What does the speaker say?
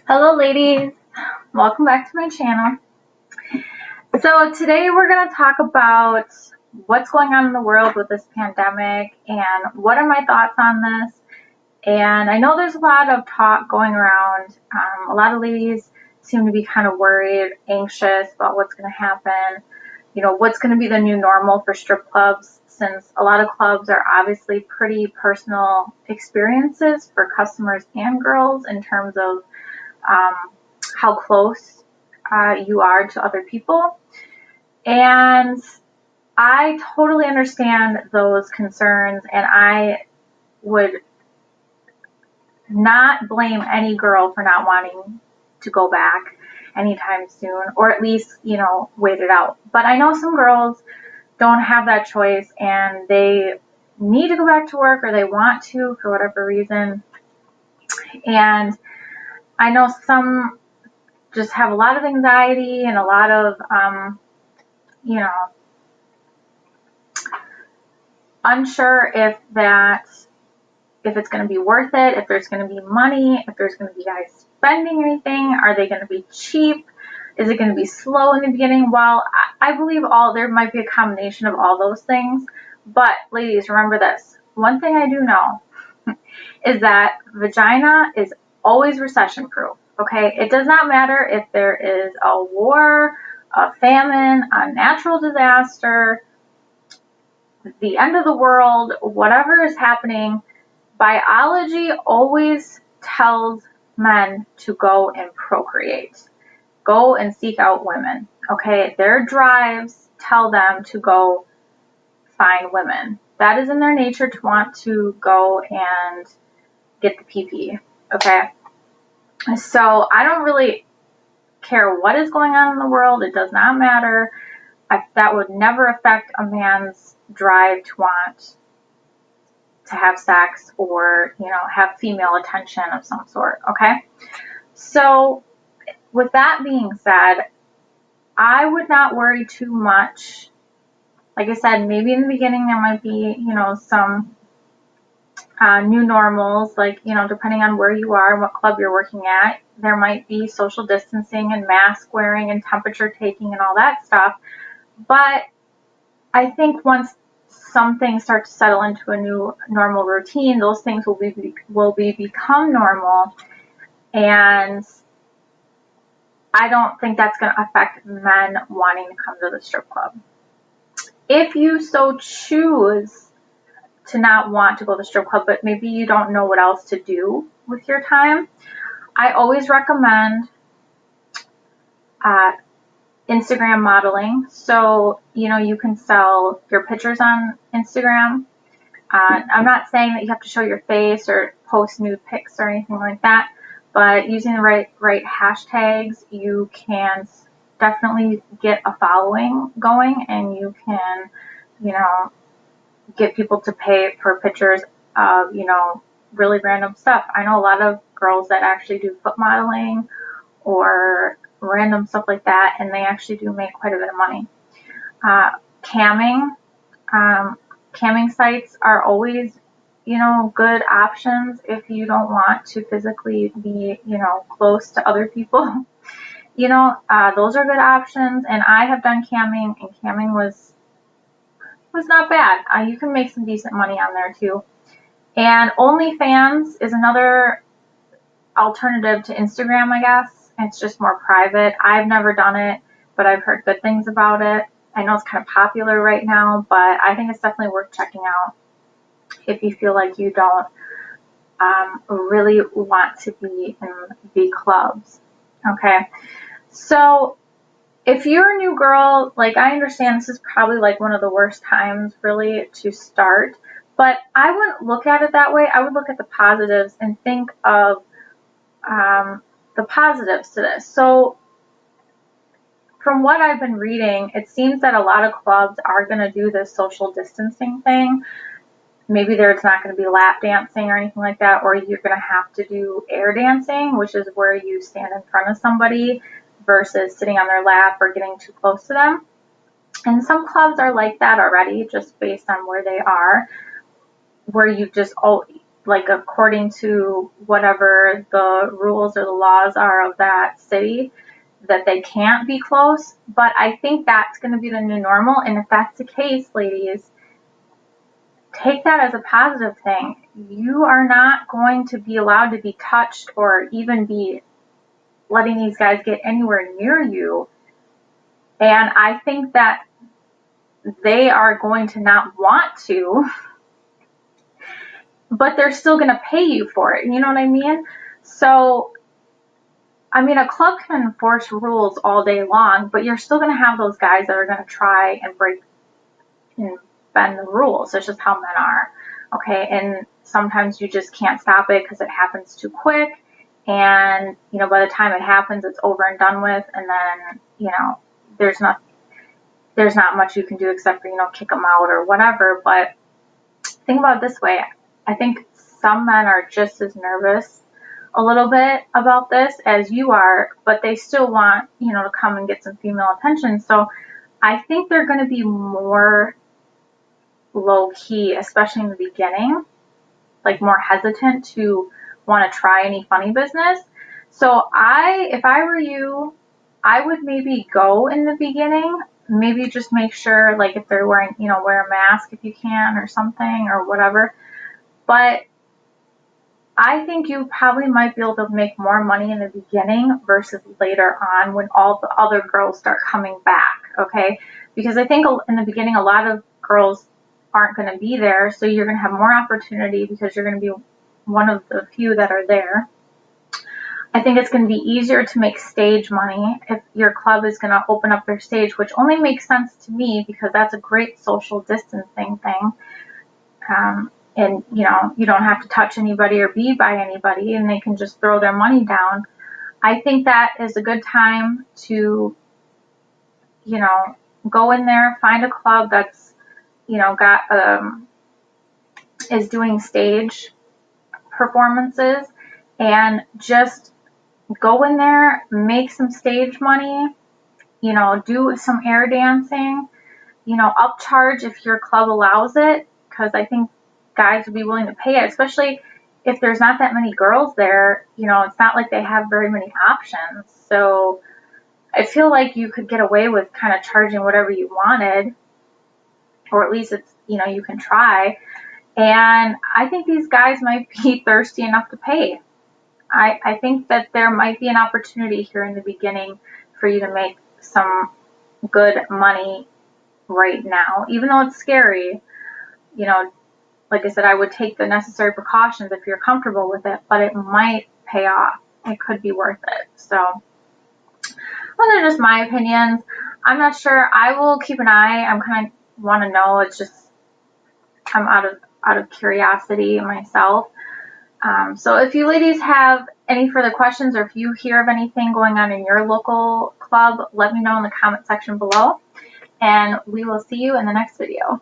Hello ladies, welcome back to my channel. So today we're going to talk about what's going on in the world with this pandemic and what are my thoughts on this. And I know there's a lot of talk going around. A lot of ladies seem to be kind of worried, anxious about what's going to happen. You know, what's going to be the new normal for strip clubs, since a lot of clubs are obviously pretty personal experiences for customers and girls in terms of um, how close you are to other people. And I totally understand those concerns, and I would not blame any girl for not wanting to go back anytime soon, or at least, wait it out. But I know some girls don't have that choice and they need to go back to work, or they want to for whatever reason. And I know some just have a lot of anxiety and a lot of, you know, unsure if it's going to be worth it, if there's going to be money, if there's going to be guys spending anything, are they going to be cheap? Is it going to be slow in the beginning? Well, I believe there might be a combination of all those things. But ladies, remember this. One thing I do know is that vagina is always recession proof. Okay? It does not matter if there is a war, a famine, a natural disaster, the end of the world, whatever is happening. Biology always tells men to go and procreate. Go and seek out women. Okay? Their drives tell them to go find women. That is in their nature, to want to go and get the PP. Okay? So I don't really care what is going on in the world. It does not matter. That would never affect a man's drive to want to have sex, or have female attention of some sort. Okay, so with that being said, I would not worry too much. Like I said, maybe in the beginning there might be some new normals, like depending on where you are and what club you're working at, there might be social distancing and mask wearing and temperature taking and all that stuff. But I think once some things start to settle into a new normal routine, those things will become normal, and I don't think that's going to affect men wanting to come to the strip club. If you so choose to not want to go to the strip club, but maybe you don't know what else to do with your time, I always recommend uh, Instagram modeling. So, you can sell your pictures on Instagram. I'm not saying that you have to show your face or post nude pics or anything like that, but using the right hashtags, you can definitely get a following going, and you can, get people to pay for pictures of, really random stuff. I know a lot of girls that actually do foot modeling or random stuff like that, and they actually do make quite a bit of money. Camming. Camming sites are always, good options if you don't want to physically be, close to other people. Those are good options, and I have done camming, and camming was not bad. You can make some decent money on there too. And OnlyFans is another alternative to Instagram, I guess. It's just more private. I've never done it, but I've heard good things about it. I know it's kind of popular right now, but I think it's definitely worth checking out if you feel like you don't really want to be in the clubs. Okay, so if you're a new girl, like, I understand this is probably like one of the worst times really to start, but I wouldn't look at it that way. I would look at the positives and think of the positives to this. So from what I've been reading, it seems that a lot of clubs are going to do this social distancing thing. Maybe there's not going to be lap dancing or anything like that, or you're going to have to do air dancing, which is where you stand in front of somebody versus sitting on their lap or getting too close to them. And some clubs are like that already, just based on where they are, where you just like according to whatever the rules or the laws are of that city, that they can't be close. But I think that's going to be the new normal. And if that's the case, ladies, take that as a positive thing. You are not going to be allowed to be touched or even be letting these guys get anywhere near you. And I think that they are going to not want to, but they're still going to pay you for it. You know what I mean? So, I mean, a club can enforce rules all day long, but you're still going to have those guys that are going to try and break and bend the rules. It's just how men are. Okay. And sometimes you just can't stop it because it happens too quick. And, you know, by the time it happens, it's over and done with. And then, you know, there's not much you can do except for, you know, kick them out or whatever. But think about it this way. I think some men are just as nervous a little bit about this as you are, but they still want, you know, to come and get some female attention. So I think they're going to be more low key, especially in the beginning, like more hesitant to want to try any funny business. So if I were you, I would maybe go in the beginning, maybe just make sure, like if they're wearing, you know, wear a mask if you can or something or whatever. But I think you probably might be able to make more money in the beginning versus later on when all the other girls start coming back, okay? Because I think in the beginning a lot of girls aren't going to be there, so you're going to have more opportunity because you're going to be one of the few that are there. I think it's going to be easier to make stage money if your club is going to open up their stage, which only makes sense to me because that's a great social distancing thing. And, you know, you don't have to touch anybody or be by anybody, and they can just throw their money down. I think that is a good time to, you know, go in there, find a club that's, you know, is doing stage performances, and just go in there, make some stage money, you know, do some air dancing, you know, upcharge if your club allows it, because I think guys would be willing to pay it, especially if there's not that many girls there. You know, it's not like they have very many options. So I feel like you could get away with kind of charging whatever you wanted, or at least it's, you know, you can try. And I think these guys might be thirsty enough to pay. I think that there might be an opportunity here in the beginning for you to make some good money right now, even though it's scary. You know, like I said, I would take the necessary precautions if you're comfortable with it, but it might pay off. It could be worth it. So those are just my opinions. I'm not sure. I will keep an eye. I'm kind of want to know. It's just I'm out of curiosity myself. So if you ladies have any further questions, or if you hear of anything going on in your local club, let me know in the comment section below, and we will see you in the next video.